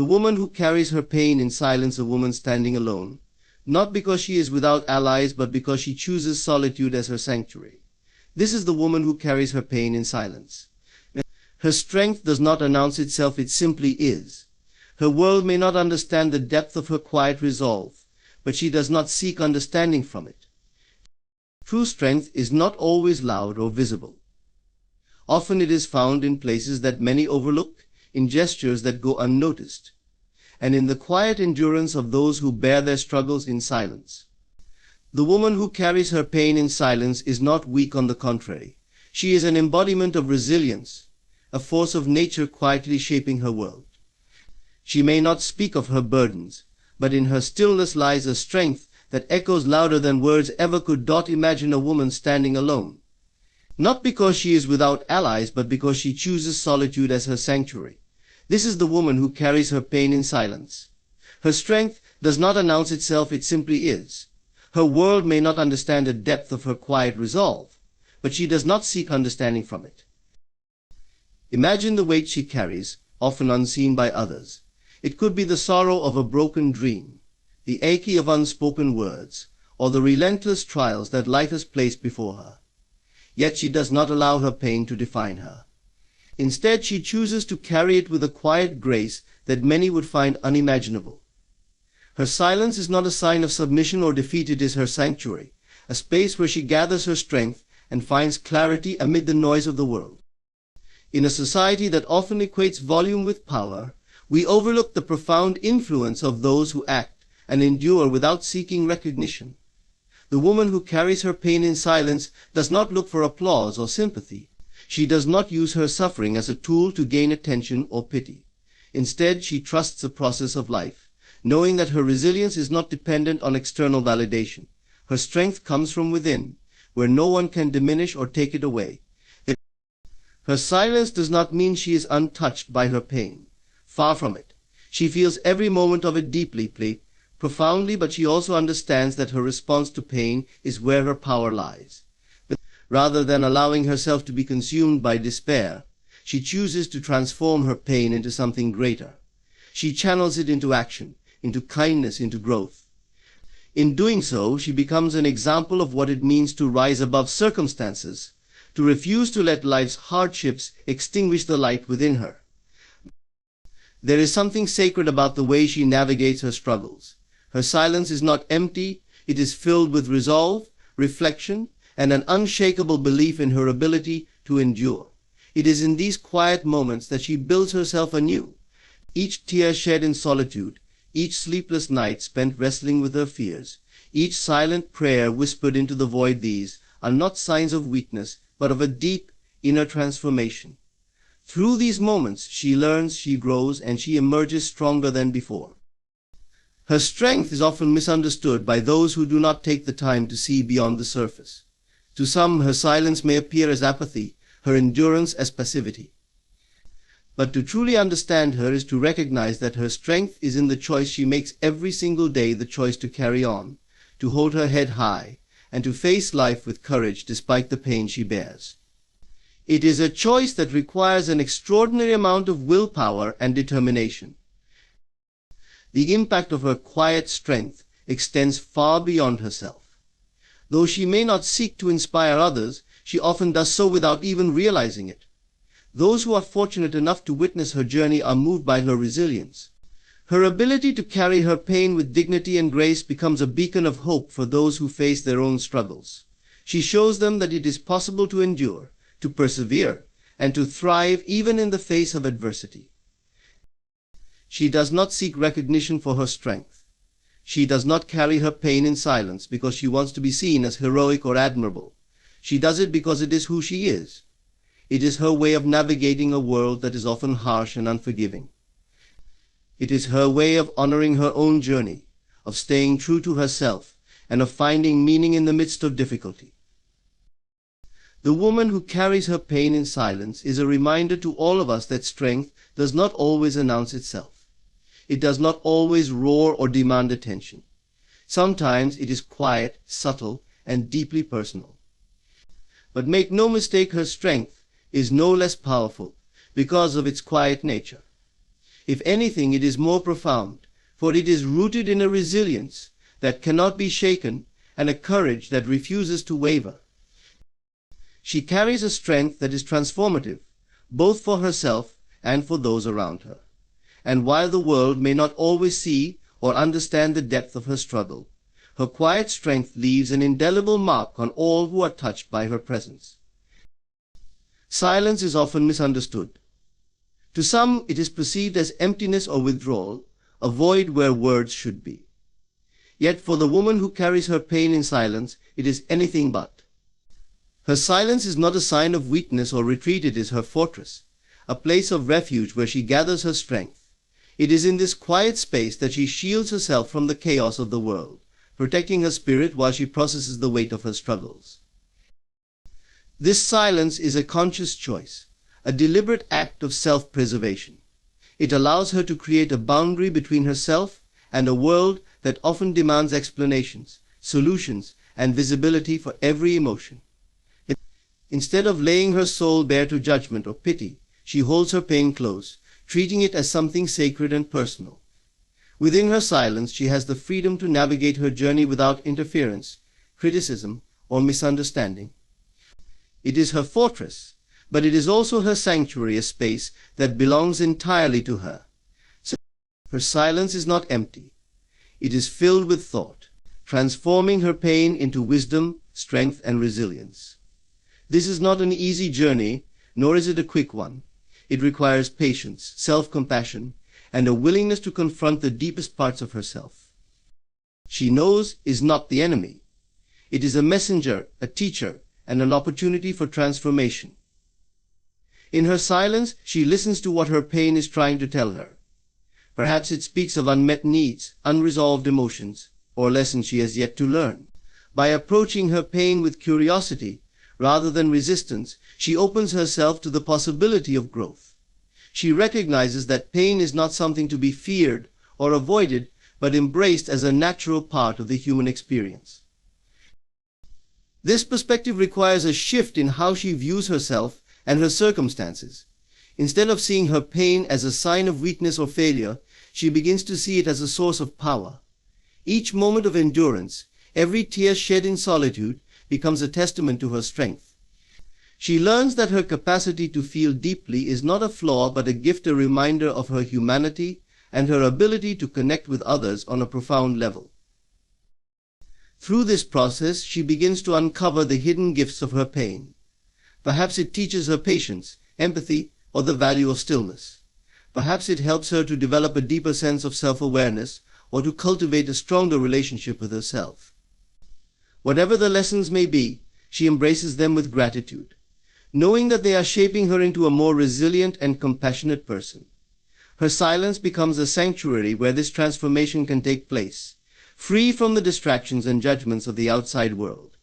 The woman who carries her pain in silence, a woman standing alone, not because she is without allies, but because she chooses solitude as her sanctuary. This is the woman who carries her pain in silence. Her strength does not announce itself, it simply is. Her world may not understand the depth of her quiet resolve, but she does not seek understanding from it. True strength is not always loud or visible. Often it is found in places that many overlook, in gestures that go unnoticed, and in the quiet endurance of those who bear their struggles in silence. The woman who carries her pain in silence is not weak, on the contrary. She is an embodiment of resilience, a force of nature quietly shaping her world. She may not speak of her burdens, but in her stillness lies a strength that echoes louder than words ever could. Imagine a woman standing alone, not because she is without allies, but because she chooses solitude as her sanctuary. This is the woman who carries her pain in silence. Her strength does not announce itself, it simply is. Her world may not understand the depth of her quiet resolve, but she does not seek understanding from it. Imagine the weight she carries, often unseen by others. It could be the sorrow of a broken dream, the ache of unspoken words, or the relentless trials that life has placed before her. Yet she does not allow her pain to define her. Instead, she chooses to carry it with a quiet grace that many would find unimaginable. Her silence is not a sign of submission or defeat, it is her sanctuary, a space where she gathers her strength and finds clarity amid the noise of the world. In a society that often equates volume with power, we overlook the profound influence of those who act and endure without seeking recognition. The woman who carries her pain in silence does not look for applause or sympathy. She does not use her suffering as a tool to gain attention or pity. Instead, she trusts the process of life, knowing that her resilience is not dependent on external validation. Her strength comes from within, where no one can diminish or take it away. Her silence does not mean she is untouched by her pain. Far from it. She feels every moment of it deeply, profoundly, but she also understands that her response to pain is where her power lies. But rather than allowing herself to be consumed by despair, she chooses to transform her pain into something greater. She channels it into action, into kindness, into growth. In doing so, she becomes an example of what it means to rise above circumstances, to refuse to let life's hardships extinguish the light within her. There is something sacred about the way she navigates her struggles. Her silence is not empty, it is filled with resolve, reflection, and an unshakable belief in her ability to endure. It is in these quiet moments that she builds herself anew. Each tear shed in solitude, each sleepless night spent wrestling with her fears, each silent prayer whispered into the void, these are not signs of weakness, but of a deep inner transformation. Through these moments, she learns, she grows, and she emerges stronger than before. Her strength is often misunderstood by those who do not take the time to see beyond the surface. To some, her silence may appear as apathy, her endurance as passivity. But to truly understand her is to recognize that her strength is in the choice she makes every single day, the choice to carry on, to hold her head high, and to face life with courage despite the pain she bears. It is a choice that requires an extraordinary amount of willpower and determination. The impact of her quiet strength extends far beyond herself. Though she may not seek to inspire others, she often does so without even realizing it. Those who are fortunate enough to witness her journey are moved by her resilience. Her ability to carry her pain with dignity and grace becomes a beacon of hope for those who face their own struggles. She shows them that it is possible to endure, to persevere, and to thrive even in the face of adversity. She does not seek recognition for her strength. She does not carry her pain in silence because she wants to be seen as heroic or admirable. She does it because it is who she is. It is her way of navigating a world that is often harsh and unforgiving. It is her way of honoring her own journey, of staying true to herself, and of finding meaning in the midst of difficulty. The woman who carries her pain in silence is a reminder to all of us that strength does not always announce itself. It does not always roar or demand attention. Sometimes it is quiet, subtle, and deeply personal. But make no mistake, her strength is no less powerful because of its quiet nature. If anything, it is more profound, for it is rooted in a resilience that cannot be shaken and a courage that refuses to waver. She carries a strength that is transformative, both for herself and for those around her. And while the world may not always see or understand the depth of her struggle, her quiet strength leaves an indelible mark on all who are touched by her presence. Silence is often misunderstood. To some, it is perceived as emptiness or withdrawal, a void where words should be. Yet for the woman who carries her pain in silence, it is anything but. Her silence is not a sign of weakness or retreat, it is her fortress, a place of refuge where she gathers her strength. It is in this quiet space that she shields herself from the chaos of the world, protecting her spirit while she processes the weight of her struggles. This silence is a conscious choice, a deliberate act of self-preservation. It allows her to create a boundary between herself and a world that often demands explanations, solutions, and visibility for every emotion. Instead of laying her soul bare to judgment or pity, she holds her pain close, treating it as something sacred and personal. Within her silence, she has the freedom to navigate her journey without interference, criticism, or misunderstanding. It is her fortress, but it is also her sanctuary, a space that belongs entirely to her. So her silence is not empty. It is filled with thought, transforming her pain into wisdom, strength, and resilience. This is not an easy journey, nor is it a quick one. It requires patience, self-compassion, and a willingness to confront the deepest parts of herself. She knows is not the enemy. It is a messenger, a teacher, and an opportunity for transformation. In her silence, she listens to what her pain is trying to tell her. Perhaps it speaks of unmet needs, unresolved emotions, or lessons she has yet to learn. By approaching her pain with curiosity, rather than resistance, she opens herself to the possibility of growth. She recognizes that pain is not something to be feared or avoided, but embraced as a natural part of the human experience. This perspective requires a shift in how she views herself and her circumstances. Instead of seeing her pain as a sign of weakness or failure, she begins to see it as a source of power. Each moment of endurance, every tear shed in solitude, becomes a testament to her strength. She learns that her capacity to feel deeply is not a flaw but a gift, a reminder of her humanity and her ability to connect with others on a profound level. Through this process, she begins to uncover the hidden gifts of her pain. Perhaps it teaches her patience, empathy, or the value of stillness. Perhaps it helps her to develop a deeper sense of self-awareness or to cultivate a stronger relationship with herself. Whatever the lessons may be, she embraces them with gratitude, knowing that they are shaping her into a more resilient and compassionate person. Her silence becomes a sanctuary where this transformation can take place, free from the distractions and judgments of the outside world.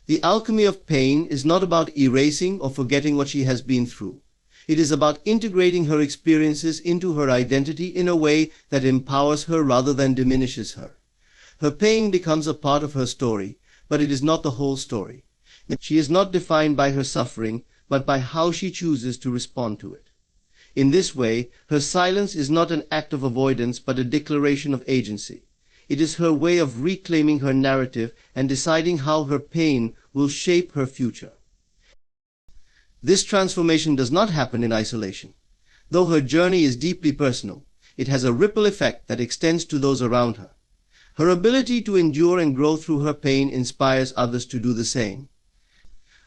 The alchemy of pain is not about erasing or forgetting what she has been through. It is about integrating her experiences into her identity in a way that empowers her rather than diminishes her. Her pain becomes a part of her story, but it is not the whole story. She is not defined by her suffering, but by how she chooses to respond to it. In this way, her silence is not an act of avoidance, but a declaration of agency. It is her way of reclaiming her narrative and deciding how her pain will shape her future. This transformation does not happen in isolation. Though her journey is deeply personal, it has a ripple effect that extends to those around her. Her ability to endure and grow through her pain inspires others to do the same.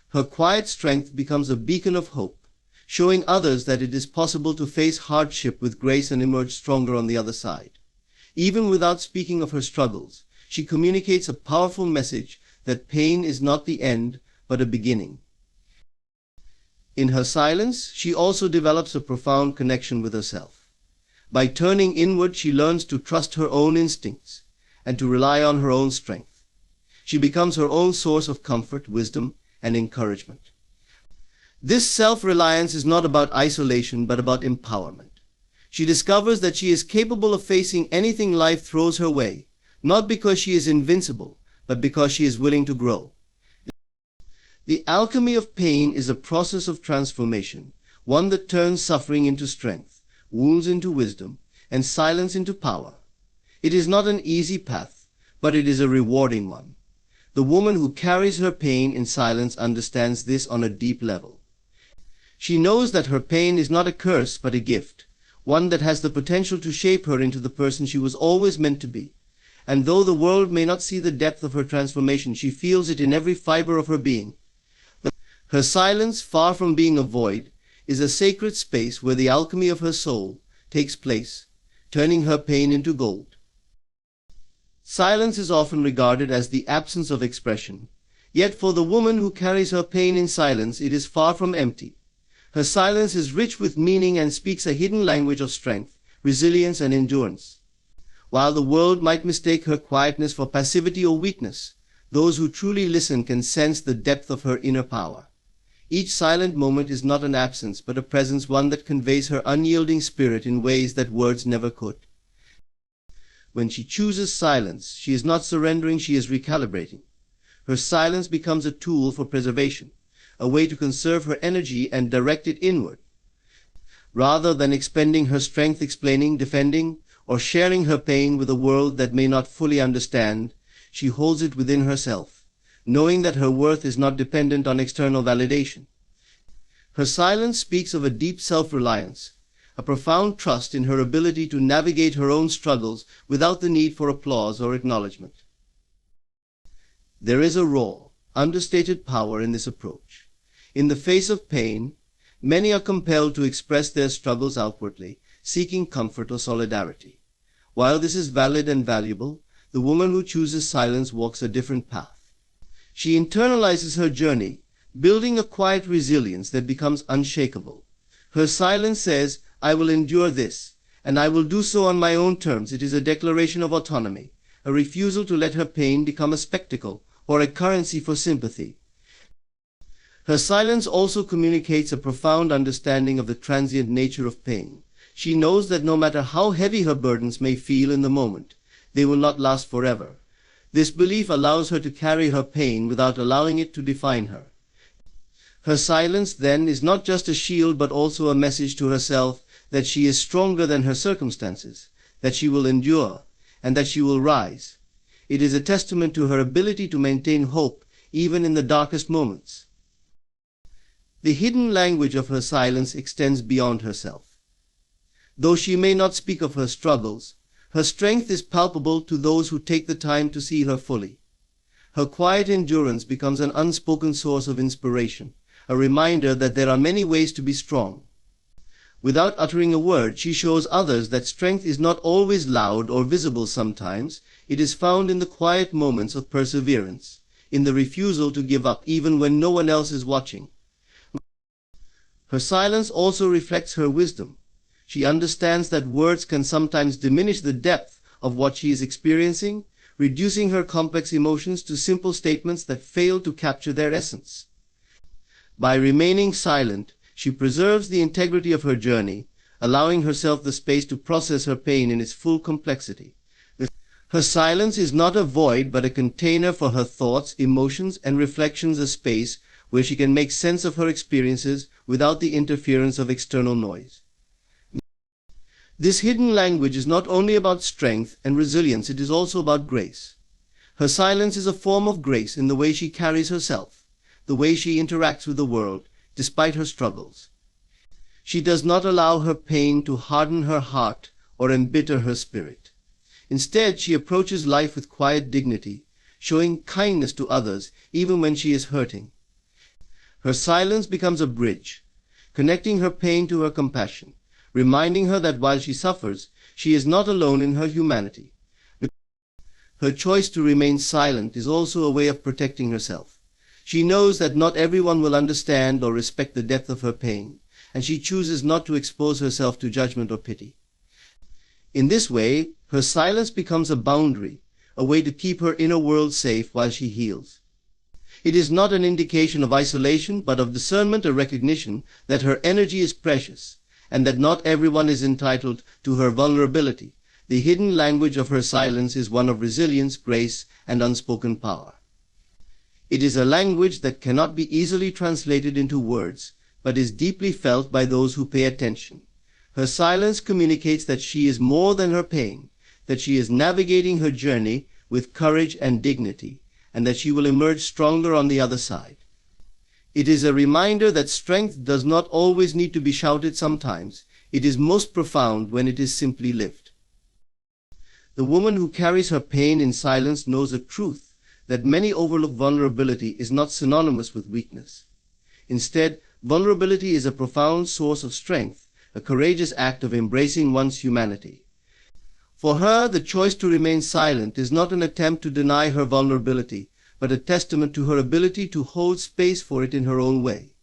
Her quiet strength becomes a beacon of hope, showing others that it is possible to face hardship with grace and emerge stronger on the other side. Even without speaking of her struggles, she communicates a powerful message that pain is not the end, but a beginning. In her silence, she also develops a profound connection with herself. By turning inward, she learns to trust her own instincts and to rely on her own strength. She becomes her own source of comfort, wisdom, and encouragement. This self-reliance is not about isolation, but about empowerment. She discovers that she is capable of facing anything life throws her way, not because she is invincible, but because she is willing to grow. The alchemy of pain is a process of transformation, one that turns suffering into strength, wounds into wisdom, and silence into power. It is not an easy path, but it is a rewarding one. The woman who carries her pain in silence understands this on a deep level. She knows that her pain is not a curse but a gift, one that has the potential to shape her into the person she was always meant to be. And though the world may not see the depth of her transformation, she feels it in every fiber of her being. Her silence, far from being a void, is a sacred space where the alchemy of her soul takes place, turning her pain into gold. Silence is often regarded as the absence of expression. Yet for the woman who carries her pain in silence, it is far from empty. Her silence is rich with meaning and speaks a hidden language of strength, resilience, and endurance. While the world might mistake her quietness for passivity or weakness, those who truly listen can sense the depth of her inner power. Each silent moment is not an absence, but a presence, one that conveys her unyielding spirit in ways that words never could. When she chooses silence, she is not surrendering, she is recalibrating. Her silence becomes a tool for preservation, a way to conserve her energy and direct it inward. Rather than expending her strength explaining, defending, or sharing her pain with a world that may not fully understand, she holds it within herself, knowing that her worth is not dependent on external validation. Her silence speaks of a deep self-reliance, a profound trust in her ability to navigate her own struggles without the need for applause or acknowledgement. There is a raw, understated power in this approach. In the face of pain, many are compelled to express their struggles outwardly, seeking comfort or solidarity. While this is valid and valuable, the woman who chooses silence walks a different path. She internalizes her journey, building a quiet resilience that becomes unshakable. Her silence says, "I will endure this, and I will do so on my own terms." It is a declaration of autonomy, a refusal to let her pain become a spectacle or a currency for sympathy. Her silence also communicates a profound understanding of the transient nature of pain. She knows that no matter how heavy her burdens may feel in the moment, they will not last forever. This belief allows her to carry her pain without allowing it to define her. Her silence, then, is not just a shield but also a message to herself that she is stronger than her circumstances, that she will endure, and that she will rise. It is a testament to her ability to maintain hope even in the darkest moments. The hidden language of her silence extends beyond herself. Though she may not speak of her struggles, her strength is palpable to those who take the time to see her fully. Her quiet endurance becomes an unspoken source of inspiration, a reminder that there are many ways to be strong. Without uttering a word, she shows others that strength is not always loud or visible. Sometimes it is found in the quiet moments of perseverance, in the refusal to give up even when no one else is watching. Her silence also reflects her wisdom. She understands that words can sometimes diminish the depth of what she is experiencing, reducing her complex emotions to simple statements that fail to capture their essence. By remaining silent, she preserves the integrity of her journey, allowing herself the space to process her pain in its full complexity. Her silence is not a void but a container for her thoughts, emotions, and reflections, a space where she can make sense of her experiences without the interference of external noise. This hidden language is not only about strength and resilience, it is also about grace. Her silence is a form of grace in the way she carries herself, the way she interacts with the world, despite her struggles. She does not allow her pain to harden her heart or embitter her spirit. Instead, she approaches life with quiet dignity, showing kindness to others even when she is hurting. Her silence becomes a bridge, connecting her pain to her compassion, reminding her that while she suffers, she is not alone in her humanity. Her choice to remain silent is also a way of protecting herself. She knows that not everyone will understand or respect the depth of her pain, and she chooses not to expose herself to judgment or pity. In this way, her silence becomes a boundary, a way to keep her inner world safe while she heals. It is not an indication of isolation, but of discernment, a recognition that her energy is precious, and that not everyone is entitled to her vulnerability. The hidden language of her silence is one of resilience, grace, and unspoken power. It is a language that cannot be easily translated into words, but is deeply felt by those who pay attention. Her silence communicates that she is more than her pain, that she is navigating her journey with courage and dignity, and that she will emerge stronger on the other side. It is a reminder that strength does not always need to be shouted sometimes. It is most profound when it is simply lived. The woman who carries her pain in silence knows a truth that many overlook. Vulnerability is not synonymous with weakness. Instead, vulnerability is a profound source of strength, a courageous act of embracing one's humanity. For her, the choice to remain silent is not an attempt to deny her vulnerability, but a testament to her ability to hold space for it in her own way.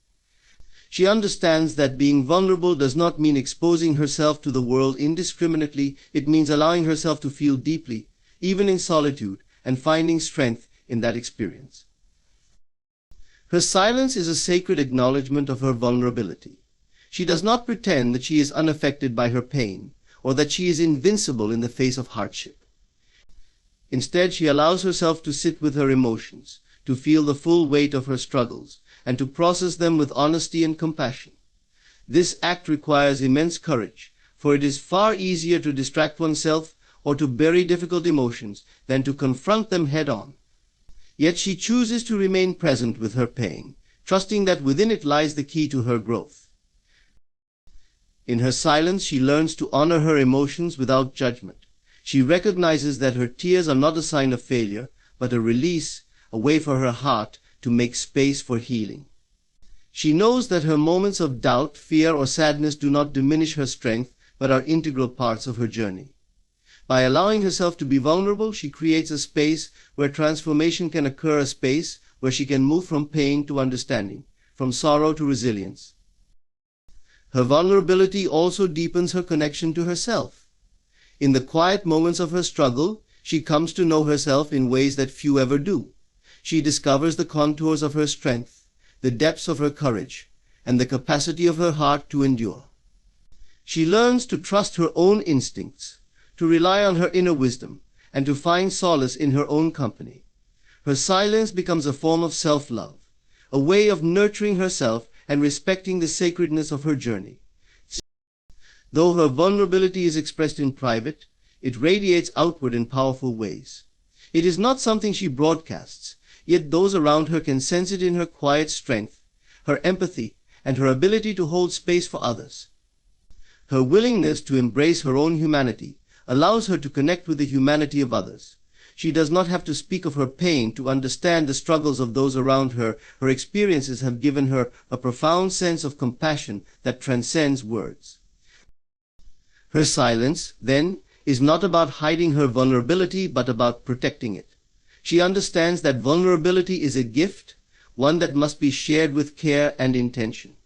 She understands that being vulnerable does not mean exposing herself to the world indiscriminately. It means allowing herself to feel deeply, even in solitude, and finding strength in that experience. Her silence is a sacred acknowledgement of her vulnerability. She does not pretend that she is unaffected by her pain, or that she is invincible in the face of hardship. Instead, she allows herself to sit with her emotions, to feel the full weight of her struggles, and to process them with honesty and compassion. This act requires immense courage, for it is far easier to distract oneself or to bury difficult emotions than to confront them head-on. Yet she chooses to remain present with her pain, trusting that within it lies the key to her growth. In her silence, she learns to honor her emotions without judgment. She recognizes that her tears are not a sign of failure, but a release, a way for her heart to make space for healing. She knows that her moments of doubt, fear, or sadness do not diminish her strength, but are integral parts of her journey. By allowing herself to be vulnerable, she creates a space where transformation can occur, a space where she can move from pain to understanding, from sorrow to resilience. Her vulnerability also deepens her connection to herself. In the quiet moments of her struggle, she comes to know herself in ways that few ever do. She discovers the contours of her strength, the depths of her courage, and the capacity of her heart to endure. She learns to trust her own instincts, to rely on her inner wisdom, and to find solace in her own company. Her silence becomes a form of self-love, a way of nurturing herself and respecting the sacredness of her journey. Though her vulnerability is expressed in private, it radiates outward in powerful ways. It is not something she broadcasts, yet those around her can sense it in her quiet strength, her empathy, and her ability to hold space for others. Her willingness to embrace her own humanity allows her to connect with the humanity of others. She does not have to speak of her pain to understand the struggles of those around her. Her experiences have given her a profound sense of compassion that transcends words. Her silence, then, is not about hiding her vulnerability, but about protecting it. She understands that vulnerability is a gift, one that must be shared with care and intention.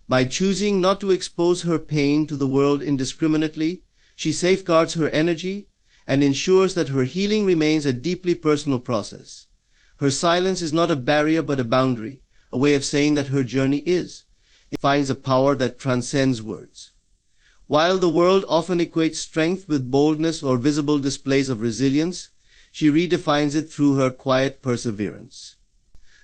By choosing not to expose her pain to the world indiscriminately, she safeguards her energy and ensures that her healing remains a deeply personal process. Her silence is not a barrier but a boundary, a way of saying that her journey is. It finds a power that transcends words. While the world often equates strength with boldness or visible displays of resilience, she redefines it through her quiet perseverance.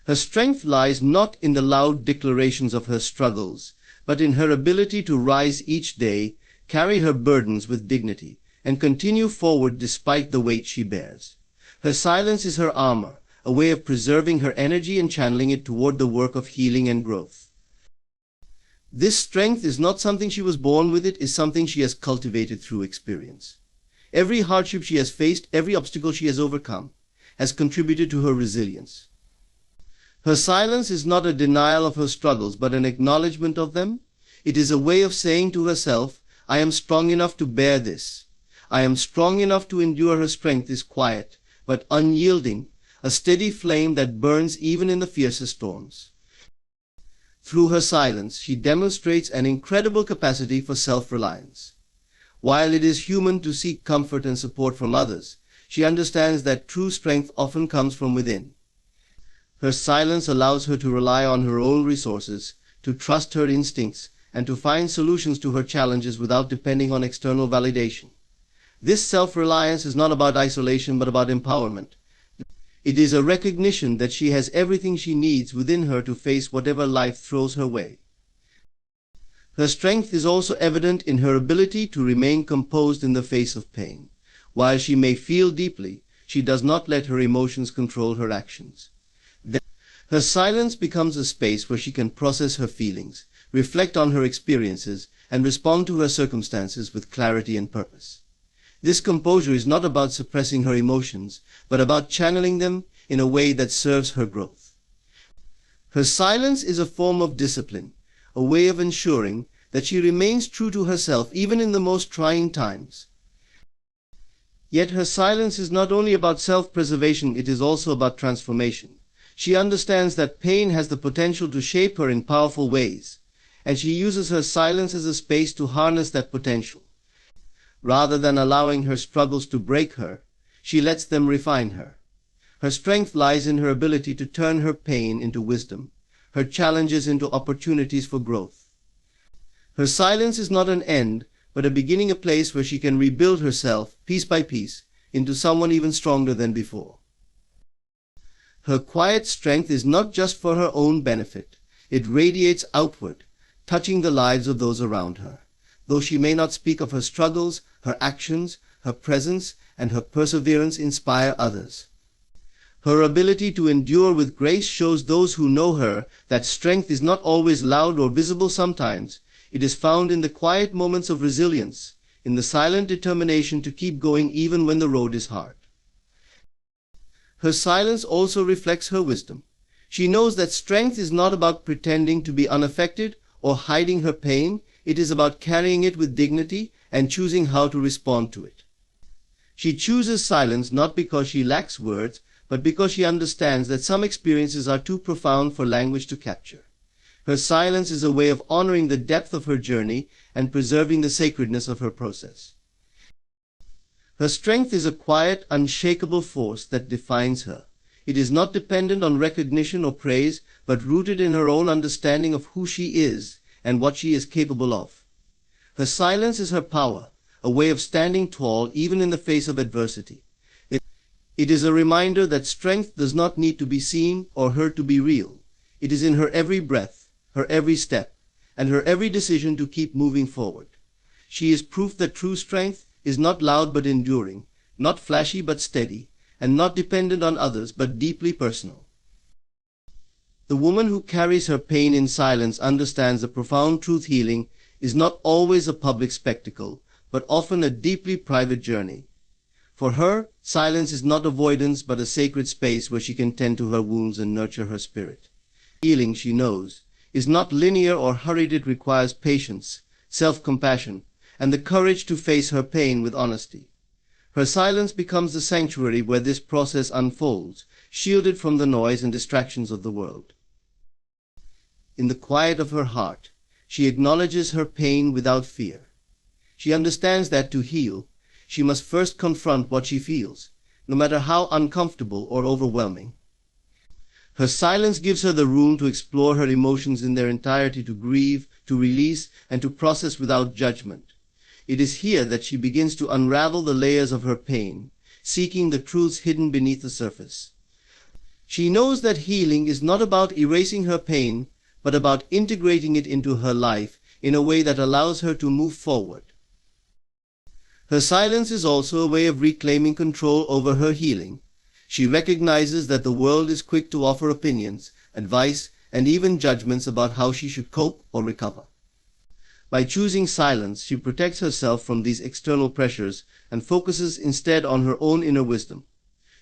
Her strength lies not in the loud declarations of her struggles, but in her ability to rise each day, carry her burdens with dignity, and continue forward despite the weight she bears. Her silence is her armor, a way of preserving her energy and channeling it toward the work of healing and growth. This strength is not something she was born with, it is something she has cultivated through experience. Every hardship she has faced, every obstacle she has overcome, has contributed to her resilience. Her silence is not a denial of her struggles, but an acknowledgement of them. It is a way of saying to herself, I am strong enough to bear this. I am strong enough to endure. Her strength is quiet, but unyielding, a steady flame that burns even in the fiercest storms. Through her silence, she demonstrates an incredible capacity for self-reliance. While it is human to seek comfort and support from others, she understands that true strength often comes from within. Her silence allows her to rely on her own resources, to trust her instincts, and to find solutions to her challenges without depending on external validation. This self-reliance is not about isolation but about empowerment. It is a recognition that she has everything she needs within her to face whatever life throws her way. Her strength is also evident in her ability to remain composed in the face of pain. While she may feel deeply, she does not let her emotions control her actions. Her silence becomes a space where she can process her feelings, reflect on her experiences, and respond to her circumstances with clarity and purpose. This composure is not about suppressing her emotions, but about channeling them in a way that serves her growth. Her silence is a form of discipline, a way of ensuring that she remains true to herself even in the most trying times. Yet her silence is not only about self-preservation, it is also about transformation. She understands that pain has the potential to shape her in powerful ways, and she uses her silence as a space to harness that potential. Rather than allowing her struggles to break her, she lets them refine her. Her strength lies in her ability to turn her pain into wisdom, her challenges into opportunities for growth. Her silence is not an end, but a beginning, a place where she can rebuild herself, piece by piece, into someone even stronger than before. Her quiet strength is not just for her own benefit. It radiates outward, touching the lives of those around her. Though she may not speak of her struggles, her actions, her presence, and her perseverance inspire others. Her ability to endure with grace shows those who know her that strength is not always loud or visible. Sometimes it is found in the quiet moments of resilience, in the silent determination to keep going even when the road is hard. Her silence also reflects her wisdom. She knows that strength is not about pretending to be unaffected or hiding her pain. It is about carrying it with dignity and choosing how to respond to it. She chooses silence not because she lacks words, but because she understands that some experiences are too profound for language to capture. Her silence is a way of honoring the depth of her journey and preserving the sacredness of her process. Her strength is a quiet, unshakable force that defines her. It is not dependent on recognition or praise, but rooted in her own understanding of who she is and what she is capable of. Her silence is her power, a way of standing tall even in the face of adversity. It is a reminder that strength does not need to be seen or heard to be real. It is in her every breath, her every step, and her every decision to keep moving forward. She is proof that true strength is not loud but enduring, not flashy but steady, and not dependent on others but deeply personal. The woman who carries her pain in silence understands the profound truth: healing is not always a public spectacle, but often a deeply private journey. For her, silence is not avoidance but a sacred space where she can tend to her wounds and nurture her spirit. Healing, she knows, is not linear or hurried. It requires patience, self-compassion, and the courage to face her pain with honesty. Her silence becomes the sanctuary where this process unfolds, shielded from the noise and distractions of the world. In the quiet of her heart, she acknowledges her pain without fear. She understands that to heal, she must first confront what she feels, no matter how uncomfortable or overwhelming. Her silence gives her the room to explore her emotions in their entirety, to grieve, to release, and to process without judgment. It is here that she begins to unravel the layers of her pain, seeking the truths hidden beneath the surface. She knows that healing is not about erasing her pain, but about integrating it into her life in a way that allows her to move forward. Her silence is also a way of reclaiming control over her healing. She recognizes that the world is quick to offer opinions, advice, and even judgments about how she should cope or recover. By choosing silence, she protects herself from these external pressures and focuses instead on her own inner wisdom.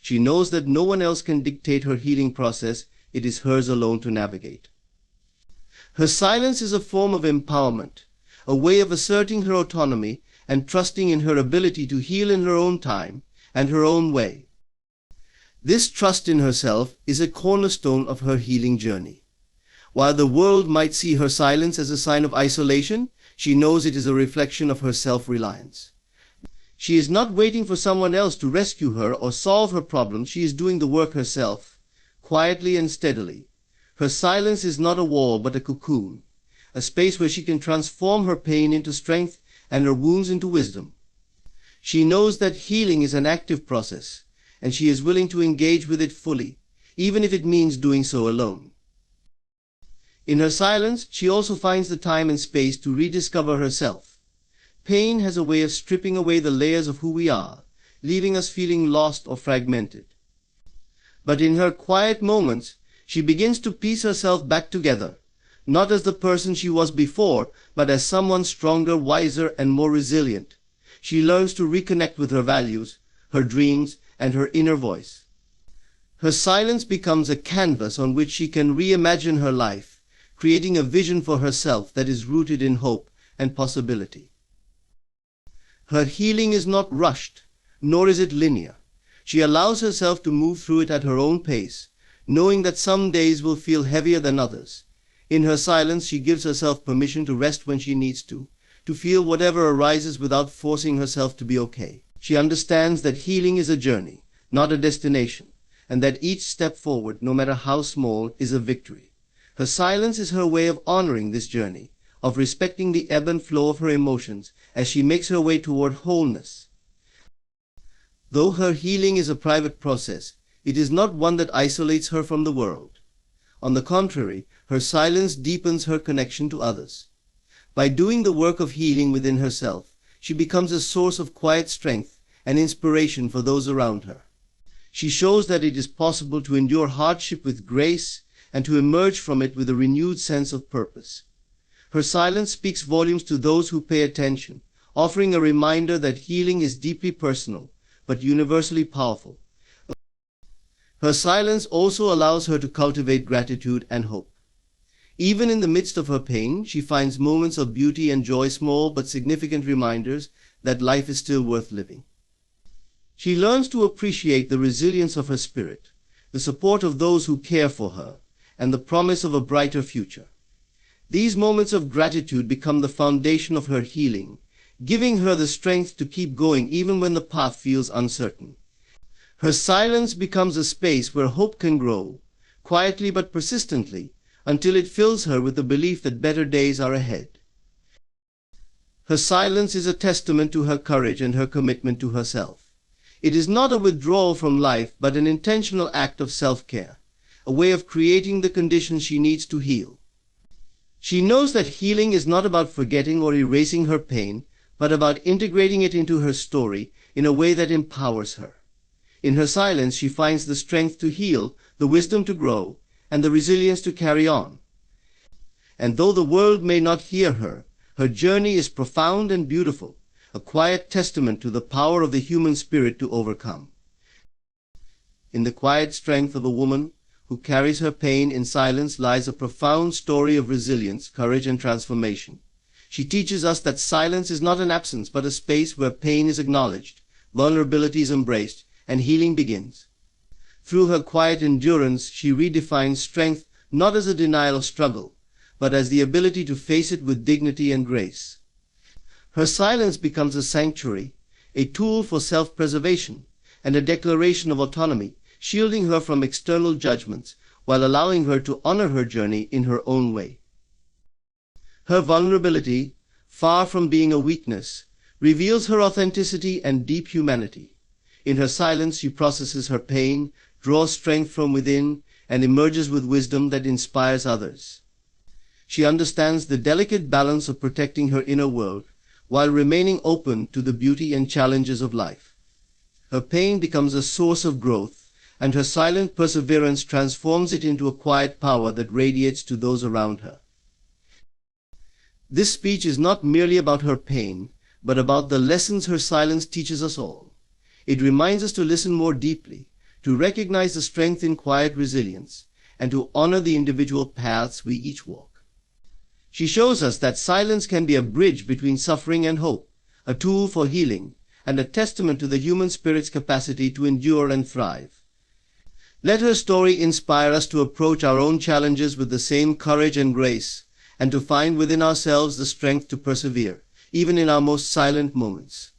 She knows that no one else can dictate her healing process. It is hers alone to navigate. Her silence is a form of empowerment, a way of asserting her autonomy and trusting in her ability to heal in her own time and her own way. This trust in herself is a cornerstone of her healing journey. While the world might see her silence as a sign of isolation, she knows it is a reflection of her self-reliance. She is not waiting for someone else to rescue her or solve her problems. She is doing the work herself, quietly and steadily. Her silence is not a wall but a cocoon, a space where she can transform her pain into strength and her wounds into wisdom. She knows that healing is an active process, and she is willing to engage with it fully, even if it means doing so alone. In her silence, she also finds the time and space to rediscover herself. Pain has a way of stripping away the layers of who we are, leaving us feeling lost or fragmented. But in her quiet moments, she begins to piece herself back together, not as the person she was before, but as someone stronger, wiser, and more resilient. She learns to reconnect with her values, her dreams, and her inner voice. Her silence becomes a canvas on which she can reimagine her life, creating a vision for herself that is rooted in hope and possibility. Her healing is not rushed, nor is it linear. She allows herself to move through it at her own pace, knowing that some days will feel heavier than others. In her silence, she gives herself permission to rest when she needs to feel whatever arises without forcing herself to be okay. She understands that healing is a journey, not a destination, and that each step forward, no matter how small, is a victory. Her silence is her way of honoring this journey, of respecting the ebb and flow of her emotions as she makes her way toward wholeness. Though her healing is a private process, it is not one that isolates her from the world. On the contrary, her silence deepens her connection to others. By doing the work of healing within herself, she becomes a source of quiet strength and inspiration for those around her. She shows that it is possible to endure hardship with grace and to emerge from it with a renewed sense of purpose. Her silence speaks volumes to those who pay attention, offering a reminder that healing is deeply personal, but universally powerful. Her silence also allows her to cultivate gratitude and hope. Even in the midst of her pain, she finds moments of beauty and joy, small but significant reminders that life is still worth living. She learns to appreciate the resilience of her spirit, the support of those who care for her, and the promise of a brighter future. These moments of gratitude become the foundation of her healing, giving her the strength to keep going even when the path feels uncertain. Her silence becomes a space where hope can grow, quietly but persistently, until it fills her with the belief that better days are ahead. Her silence is a testament to her courage and her commitment to herself. It is not a withdrawal from life, but an intentional act of self-care, a way of creating the conditions she needs to heal. She knows that healing is not about forgetting or erasing her pain, but about integrating it into her story in a way that empowers her. In her silence, she finds the strength to heal, the wisdom to grow, and the resilience to carry on. And though the world may not hear her, her journey is profound and beautiful, a quiet testament to the power of the human spirit to overcome. In the quiet strength of a woman who carries her pain in silence lies a profound story of resilience, courage, and transformation. She teaches us that silence is not an absence, but a space where pain is acknowledged, vulnerability is embraced, and healing begins. Through her quiet endurance, she redefines strength not as a denial of struggle, but as the ability to face it with dignity and grace. Her silence becomes a sanctuary, a tool for self-preservation, and a declaration of autonomy, shielding her from external judgments while allowing her to honor her journey in her own way. Her vulnerability, far from being a weakness, reveals her authenticity and deep humanity. In her silence, she processes her pain, draws strength from within, and emerges with wisdom that inspires others. She understands the delicate balance of protecting her inner world while remaining open to the beauty and challenges of life. Her pain becomes a source of growth, and her silent perseverance transforms it into a quiet power that radiates to those around her. This speech is not merely about her pain, but about the lessons her silence teaches us all. It reminds us to listen more deeply, to recognize the strength in quiet resilience, and to honor the individual paths we each walk. She shows us that silence can be a bridge between suffering and hope, a tool for healing, and a testament to the human spirit's capacity to endure and thrive. Let her story inspire us to approach our own challenges with the same courage and grace, and to find within ourselves the strength to persevere, even in our most silent moments.